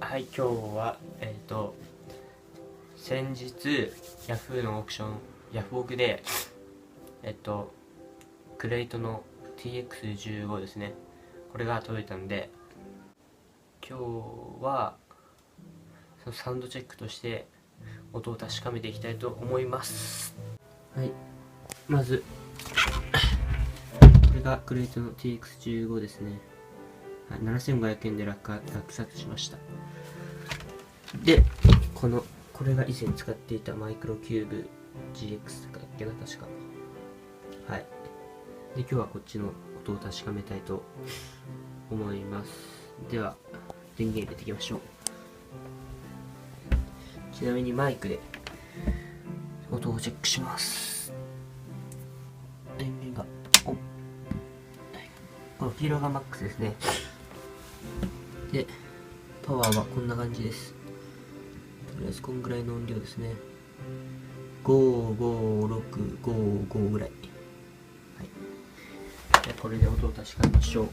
はい、今日は先日ヤフーのオークション、ヤフオクでクレイトの TX15 ですね、これが届いたんで、今日はそのサウンドチェックとして音を確かめていきたいと思います。はい、まずこれがクレイトの TX15 ですね。はい、7500円で落札しました。で、これが以前使っていたマイクロキューブ GX だっけな、確か。はい。で、今日はこっちの音を確かめたいと思います。では、電源入れていきましょう。ちなみにマイクで音をチェックします。電源が、この黄色がマックスですね。で、パワーはこんな感じです。とりあえずこんぐらいの音量ですね。55655ぐらい。はい。で、これで音を確かめましょう。